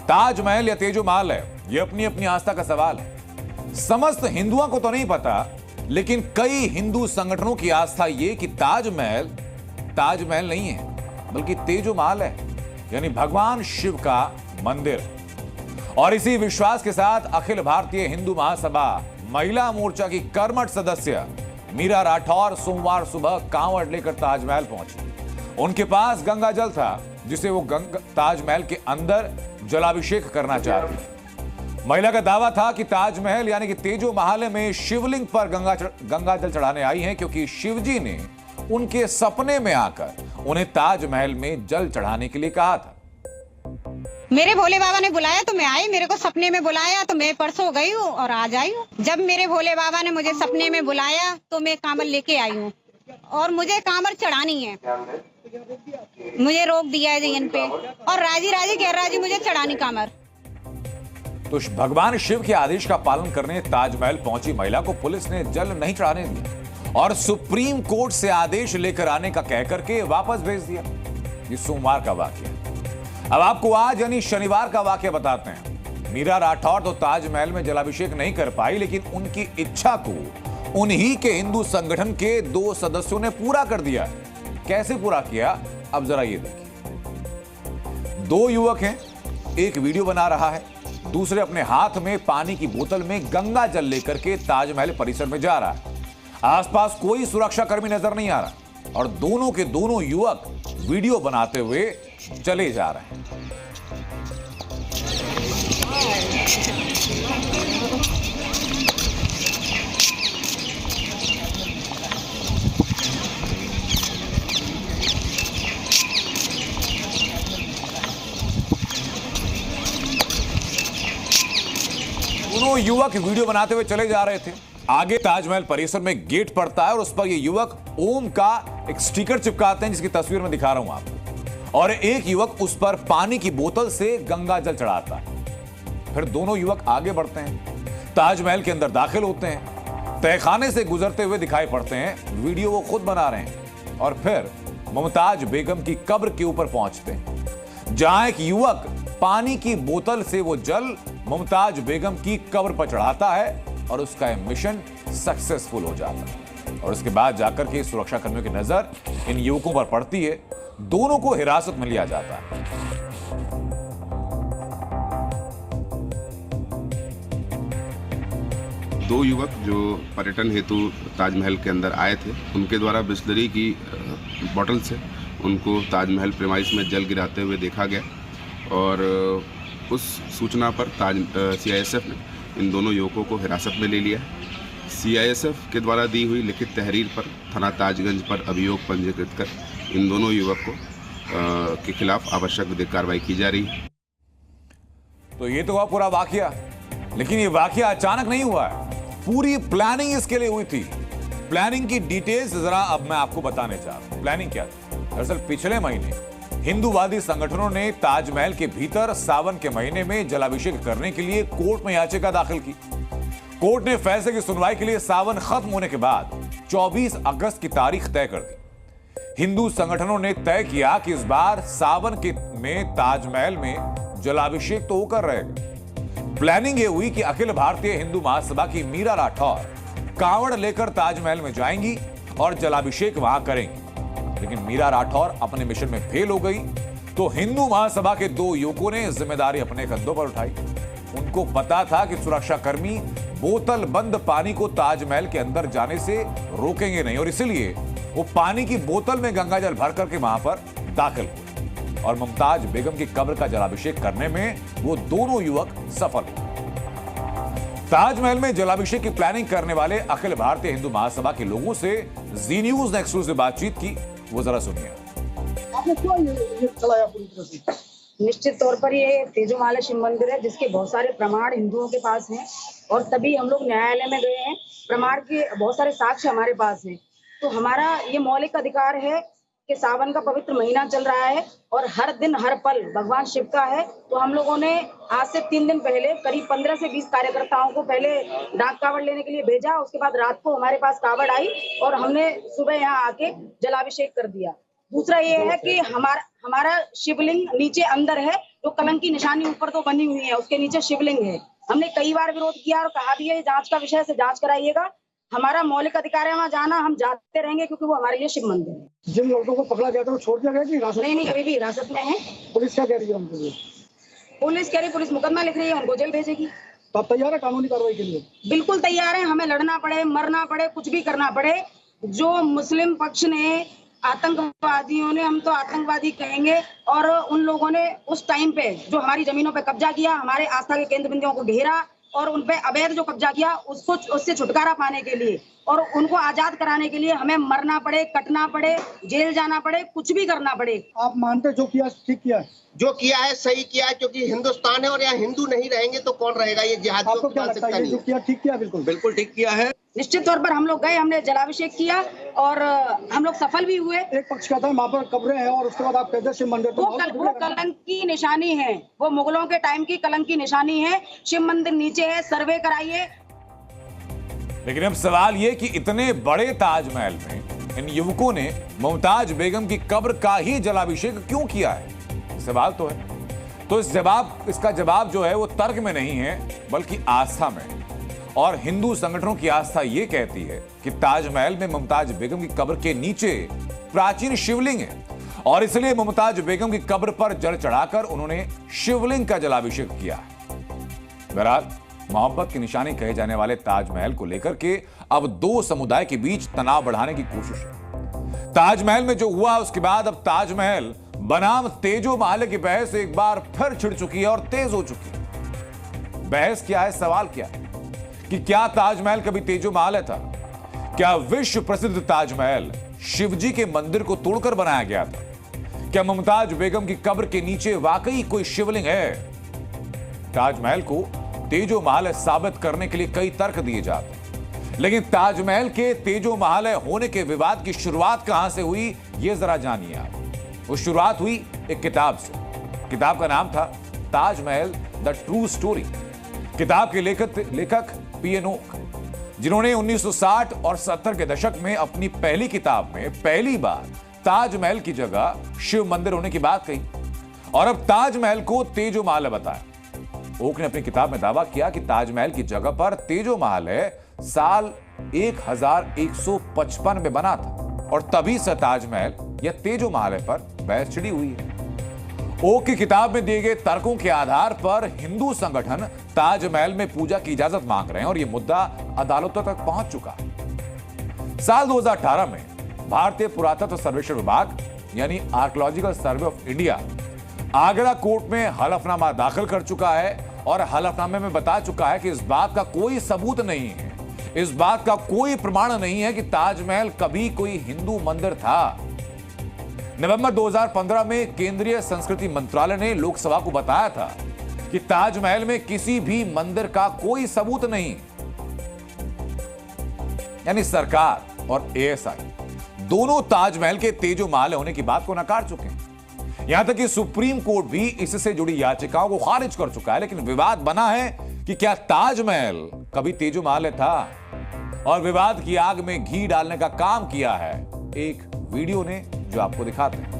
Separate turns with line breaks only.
ताजमहल या तेजो महल है, यह अपनी अपनी आस्था का सवाल है। समस्त हिंदुओं को तो नहीं पता, लेकिन कई हिंदू संगठनों की आस्था यह कि ताजमहल नहीं है बल्कि तेजो महल है, यानी भगवान शिव का मंदिर। और इसी विश्वास के साथ अखिल भारतीय हिंदू महासभा महिला मोर्चा की कर्मठ सदस्य मीरा राठौर सोमवार सुबह कांवड़ लेकर ताजमहल पहुंची। उनके पास गंगा जल था जिसे वो ताजमहल के अंदर जलाभिषेक करना चाहती। महिला का दावा था कि ताजमहल यानी कि तेजो महल में शिवलिंग पर गंगा जल चढ़ाने आई हैं, क्योंकि शिवजी ने उनके सपने में आकर उन्हें ताजमहल में जल चढ़ाने के लिए कहा था।
मेरे भोले बाबा ने बुलाया तो मैं आई, मेरे को सपने में बुलाया तो मैं परसों गई हूँ और आज आई हूँ। जब मेरे भोले बाबा ने मुझे सपने में बुलाया तो मैं कांवर लेके आई हूँ और मुझे कांवर चढ़ानी है। मुझे रोक दिया है इन पे और राजी राजी कह रहा जी मुझे चढ़ानी कांवर।
तो भगवान शिव के आदेश का पालन करने ताजमहल पहुंची महिला को पुलिस ने जल नहीं चढ़ाने दिया और सुप्रीम कोर्ट से आदेश लेकर आने का कहकर के वापस भेज दिया। ये सोमवार का वाकया। अब आपको आज यानी शनिवार का वाकया बताते हैं। मीरा राठौर तो ताजमहल में जलाभिषेक नहीं कर पाई, लेकिन उनकी इच्छा को उन्हीं के हिंदू संगठन के 2 सदस्यों ने पूरा कर दिया। कैसे पूरा किया, अब जरा ये देखिए। 2 युवक हैं, एक वीडियो बना रहा है, दूसरे अपने हाथ में पानी की बोतल में गंगा जल लेकर के ताजमहल परिसर में जा रहा है। आसपास कोई सुरक्षाकर्मी नजर नहीं आ रहा और दोनों के दोनों युवक वीडियो बनाते हुए चले जा रहे हैं। दोनों युवक वीडियो बनाते हुए चले जा रहे थे। आगे ताजमहल परिसर में गेट पड़ता है और उस पर ये युवक ओम का एक स्टिकर चिपकाते हैं, जिसकी तस्वीर में दिखा रहा हूं आपको, और एक युवक उस पर पानी की बोतल से गंगा जल चढ़ाता है। फिर दोनों युवक आगे बढ़ते हैं, ताजमहल के अंदर दाखिल होते हैं, तहखाने से गुजरते हुए दिखाई पड़ते हैं। वीडियो वो खुद बना रहे हैं और फिर मुमताज बेगम की कब्र के ऊपर पहुंचते हैं, जहां एक युवक पानी की बोतल से वो जल मुमताज बेगम की कब्र पर चढ़ाता है और उसका मिशन सक्सेसफुल हो जाता है। और उसके बाद जाकर के सुरक्षा कर्मियों की नजर इन युवकों पर पड़ती है, दोनों को हिरासत में लिया जाता है।
दो युवक जो पर्यटन हेतु ताजमहल के अंदर आए थे, उनके द्वारा बिस्लरी की बोतल से उनको ताजमहल प्रेमाइस में जल गिराते हुए देखा गया और उस सूचना पर CISF ने इन दोनों युवकों को हिरासत में ले लिया। CISF के द्वारा दी हुई लिखित तहरीर पर थाना ताजगंज पर अभियोग पंजीकृत कर इन दोनों युवक को के खिलाफ आवश्यक विधिक कार्रवाई की जा रही है।
तो ये तो हुआ पूरा वाकया, लेकिन ये वाकया अचानक नहीं हुआ है, पूरी प्लानिंग इसके लिए हुई थी। प्लानिंग की डिटेल्स जरा अब मैं आपको बताने चाह रहा हूं। प्लानिंग क्या थी? दरअसल पिछले महीने हिंदूवादी संगठनों ने ताजमहल के भीतर सावन के महीने में जलाभिषेक करने के लिए कोर्ट में याचिका दाखिल की। कोर्ट ने फैसले की सुनवाई के लिए सावन खत्म होने के बाद 24 अगस्त की तारीख तय कर दी। हिंदू संगठनों ने तय किया कि इस बार सावन में ताजमहल में जलाभिषेक तो होकर रहेगा। प्लानिंग यह हुई कि अखिल भारतीय हिंदू महासभा की मीरा राठौर कांवड़ लेकर ताजमहल में जाएंगी और जलाभिषेक वहां करेंगी, लेकिन मीरा राठौर अपने मिशन में फेल हो गई। तो हिंदू महासभा के 2 युवकों ने जिम्मेदारी अपने कंधों पर उठाई। उनको पता था कि सुरक्षाकर्मी बोतल बंद पानी को ताजमहल के अंदर जाने से रोकेंगे नहीं, और इसलिए वो पानी की बोतल में गंगाजल भर करके वहां पर दाखिल हुए और मुमताज बेगम की कब्र का जलाभिषेक करने में वो दोनों युवक सफल हुए। ताजमहल में जलाभिषेक की प्लानिंग करने वाले अखिल भारतीय हिंदू महासभा के लोगों से जी न्यूज ने एक्सक्लूसिव बातचीत की, वो जरा सुनिए।
आपने क्यों ये चलाया पूरी तरह से?
निश्चित तौर पर ये तेजो महल शिव मंदिर है जिसके बहुत सारे प्रमाण हिंदुओं के पास हैं और तभी हम लोग न्यायालय में गए हैं। प्रमाण के बहुत सारे साक्ष्य हमारे पास हैं। तो हमारा ये मौलिक अधिकार है कि सावन का पवित्र महीना चल रहा है और हर दिन हर पल भगवान शिव का है। तो हम लोगों ने आज से 3 दिन पहले करीब 15 से 20 कार्यकर्ताओं को पहले डाक कावड़ लेने के लिए भेजा। उसके बाद रात को हमारे पास कावड़ आई और हमने सुबह यहाँ आके जलाभिषेक कर दिया। दूसरा ये है कि हमारा शिवलिंग नीचे अंदर है, तो कलंक की निशानी ऊपर तो बनी हुई है, उसके नीचे शिवलिंग है। हमने कई बार विरोध किया और कहा भी है जांच का विषय से जांच कराइएगा। हमारा मौलिक अधिकार है वहाँ जाना, हम जाते रहेंगे क्योंकि वो हमारे लिए शिव मंदिर है।
जिन लोगों को पकड़ा गया था वो छोड़ दिया गया कि हिरासत?
नहीं, अभी भी हिरासत में है।
पुलिस क्या कह रही है उनको?
पुलिस कह रही, पुलिस मुकदमा लिख रही है, उनको जेल भेजेगी।
तो आप तैयार है कानूनी कार्रवाई के लिए?
बिल्कुल तैयार है, हमें लड़ना पड़े, मरना पड़े, कुछ भी करना पड़े। जो मुस्लिम पक्ष ने, आतंकवादियों ने, हम तो आतंकवादी कहेंगे, और उन लोगों ने उस टाइम पे जो हमारी जमीनों पे कब्जा किया, हमारे आस्था के केंद्र बिंदुओं को घेरा और उन पे अवैध जो कब्जा किया उससे छुटकारा पाने के लिए और उनको आजाद कराने के लिए हमें मरना पड़े, कटना पड़े, जेल जाना पड़े, कुछ भी करना पड़े।
आप मानते जो किया ठीक किया है?
जो किया है सही किया है, क्योंकि हिंदुस्तान है और यहाँ हिंदू नहीं रहेंगे तो कौन रहेगा। ये जिहादियों
आपको
की
क्या लगता है
मानसिकता
ये
नहीं
जो
है।
किया ठीक किया? बिल्कुल
बिल्कुल ठीक किया है।
निश्चित तौर पर हम लोग गए, हमने जलाभिषेक किया और हम लोग सफल भी हुए।
एक पक्ष कहता है वहाँ पर कब्रें हैं और उसके बाद आप कहते हैं शिव मंदिर। तो
वो कलंक की निशानी है, वो मुगलों के टाइम की कलंक की निशानी है। शिव मंदिर नीचे है, सर्वे कराइए।
लेकिन अब सवाल ये कि इतने बड़े ताजमहल में इन युवकों ने मुमताज बेगम की कब्र का ही जलाभिषेक क्यों किया है? सवाल तो है। तो इसका जवाब जो है वो तर्क में नहीं है बल्कि आस्था में है। और हिंदू संगठनों की आस्था ये कहती है कि ताजमहल में मुमताज बेगम की कब्र के नीचे प्राचीन शिवलिंग है और इसलिए मुमताज बेगम की कब्र पर जल चढ़ाकर उन्होंने शिवलिंग का जलाभिषेक किया। बहरहाल मोहब्बत की निशानी कहे जाने वाले ताजमहल को लेकर के अब दो समुदाय के बीच तनाव बढ़ाने की कोशिश है। ताजमहल में जो हुआ उसके बाद अब ताजमहल बनाम तेजो महल की बहस एक बार फिर छिड़ चुकी है और तेज हो चुकी है। बहस क्या है, सवाल क्या है कि क्या ताजमहल कभी तेजो महल था? क्या विश्व प्रसिद्ध ताजमहल शिवजी के मंदिर को तोड़कर बनाया गया था? क्या मुमताज बेगम की कब्र के नीचे वाकई कोई शिवलिंग है? ताजमहल को तेजो महल साबित करने के लिए कई तर्क दिए जाते हैं, लेकिन ताजमहल के तेजो महल होने के विवाद की शुरुआत कहां से हुई यह जरा जानिए आप। वो शुरुआत हुई एक किताब से। किताब का नाम था ताजमहल द ट्रू स्टोरी। किताब के लेखक पी.एन. ओक, जिन्होंने 1960 और 70 के दशक में अपनी पहली किताब में पहली बार ताजमहल की जगह शिव मंदिर होने की बात कही और अब ताजमहल को तेजो महल बताया। ओक ने अपनी किताब में दावा किया कि ताजमहल की जगह पर तेजो महल है, साल 1155 में बना था और तभी से ताजमहल या तेजो महल पर बहस छिड़ी हुई है। ओक की किताब में दिए गए तर्कों के आधार पर हिंदू संगठन ताजमहल में पूजा की इजाजत मांग रहे हैं और यह मुद्दा अदालतों तक पहुंच चुका है। साल 2018 में भारतीय पुरातत्व सर्वेक्षण विभाग यानी archaeological survey of India Agra court में हलफनामा दाखिल कर चुका है और हलफनामे में बता चुका है कि इस बात का कोई सबूत नहीं है, इस बात का कोई प्रमाण नहीं है कि ताजमहल कभी कोई हिंदू मंदिर था। नवंबर 2015 में केंद्रीय संस्कृति मंत्रालय ने लोकसभा को बताया था कि ताजमहल में किसी भी मंदिर का कोई सबूत नहीं। यानी सरकार और एएसआई दोनों ताजमहल के तेजो महल होने की बात को नकार चुके हैं। यहां तक कि सुप्रीम कोर्ट भी इससे जुड़ी याचिकाओं को खारिज कर चुका है। लेकिन विवाद बना है कि क्या ताजमहल कभी तेजो महल था, और विवाद की आग में घी डालने का काम किया है एक वीडियो ने, जो आपको दिखाते हैं।